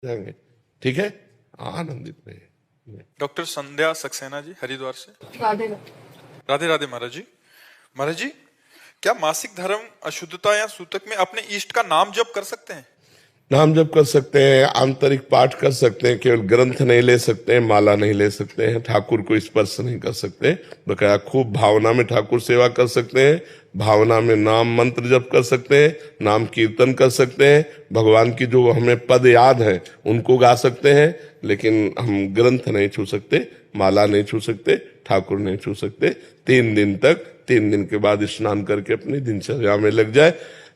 जाएंगे। ठीक है, आनंदित रहिए। डॉक्टर संध्या सक्सेना जी हरिद्वार से। राधे राधे राधे महाराज जी। महाराज जी, क्या मासिक धर्म अशुद्धता या सूतक में अपने इष्ट का नाम जप कर सकते हैं? नाम जप कर सकते हैं, आंतरिक पाठ कर सकते हैं, केवल ग्रंथ नहीं ले सकते हैं, माला नहीं ले सकते हैं, ठाकुर को स्पर्श नहीं कर सकते, बकाया खूब भावना में ठाकुर सेवा कर सकते हैं, भावना में नाम मंत्र जप कर सकते हैं, नाम कीर्तन कर सकते हैं, भगवान की जो हमें पद याद है उनको गा सकते हैं, लेकिन हम ग्रंथ नहीं छू सकते, माला नहीं छू सकते, ठाकुर नहीं छू सकते। 3 दिन तक, 3 दिन के बाद स्नान करके अपनी दिनचर्या में लग जाए।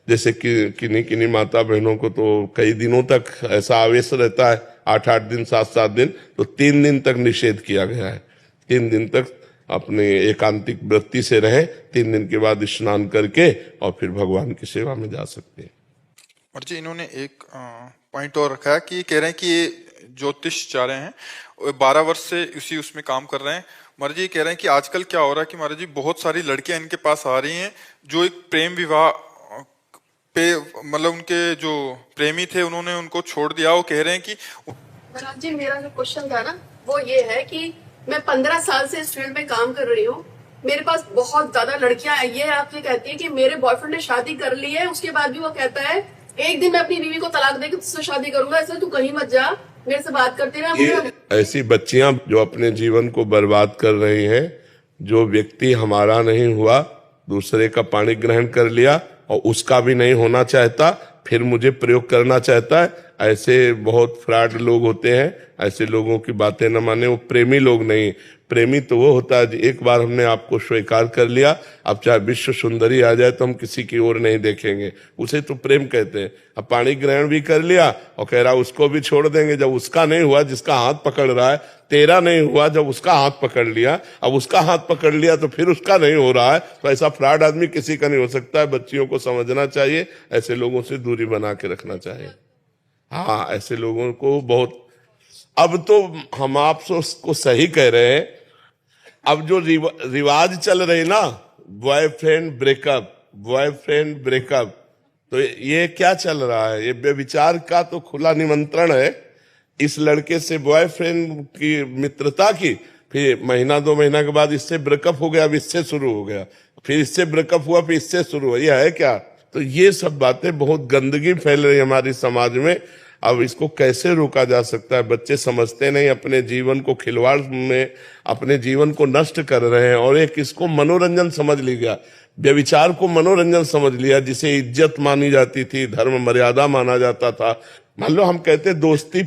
जैसे कि किन्हीं माता बहनों को तो कई दिनों तक ऐसा आवेश रहता है, 8-8 दिन, 7-7 दिन, तो 3 दिन तक निषेध किया गया है। 3 दिन तक अपने एकांतिक वृत्ति से रहें, 3 दिन के बाद स्नान करके और फिर भगवान की सेवा में जा सकते हैं। और जी इन्होंने एक पॉइंट और रखा है कि कह रहे हैं कि ये ज्योतिष चाह रहे हैं, 12 वर्ष से उसमें काम कर रहे हैं। महाराज जी कह रहे हैं कि आजकल क्या हो रहा है कि महाराज जी बहुत सारी लड़कियां इनके पास आ रही हैं जो एक प्रेम विवाह पे, मतलब उनके जो प्रेमी थे उन्होंने उनको छोड़ दिया। वो कह रहे हैं कि महाराज जी, मेरा जो क्वेश्चन था ना वो ये है कि मैं 15 साल से इस फील्ड में काम कर रही हूँ, मेरे पास बहुत ज्यादा लड़कियां हैं। ये आपसे कहती है कि मेरे बॉयफ्रेंड ने शादी कर ली है, उसके बाद भी वो कहता है एक दिन मैं अपनी बीवी को तलाक देकर तुझसे शादी करूंगा, इसलिए तू कहीं मत जा, मेरे से बात करती रहा। ऐसी बच्चियां जो अपने जीवन को बर्बाद कर रही हैं, जो व्यक्ति हमारा नहीं हुआ दूसरे का पाणी ग्रहण कर लिया और उसका भी नहीं होना चाहता, फिर मुझे प्रयोग करना चाहता है, ऐसे बहुत फ्रॉड लोग होते हैं। ऐसे लोगों की बातें न माने, वो प्रेमी लोग नहीं। प्रेमी तो वो होता है एक बार हमने आपको स्वीकार कर लिया, अब चाहे विश्व सुंदरी आ जाए तो हम किसी की ओर नहीं देखेंगे, उसे तो प्रेम कहते हैं। अब पाणी ग्रहण भी कर लिया और कह रहा उसको भी छोड़ देंगे, जब उसका नहीं हुआ, जिसका हाथ पकड़ रहा है, तेरा नहीं हुआ, जब उसका हाथ पकड़ लिया, अब उसका हाथ पकड़ लिया तो फिर उसका नहीं हो रहा है, तो ऐसा फ्रॉड आदमी किसी का नहीं हो सकता है। बच्चियों को समझना चाहिए, ऐसे लोगों से दूरी बना के रखना चाहिए। हाँ, ऐसे लोगों को बहुत, अब तो हम आपको सही कह रहे हैं, अब जो रिवाज चल रही ना, बॉयफ्रेंड ब्रेकअप, तो ये क्या चल रहा है? ये व्यभिचार का तो खुला निमंत्रण है। इस लड़के से बॉयफ्रेंड की मित्रता की, फिर 1-2 महीना के बाद इससे ब्रेकअप हो गया, अब इससे शुरू हो गया, फिर इससे ब्रेकअप हुआ, फिर इससे शुरू हुआ, ये है क्या? तो ये सब बातें, बहुत गंदगी फैल रही है हमारी समाज में। अब इसको कैसे रोका जा सकता है? बच्चे समझते नहीं, अपने जीवन को खिलवाड़ में अपने जीवन को नष्ट कर रहे हैं। और एक इसको मनोरंजन समझ लिया, व्यभिचार को मनोरंजन समझ लिया, जिसे इज्जत मानी जाती थी, धर्म मर्यादा माना जाता था। मान लो हम कहते दोस्ती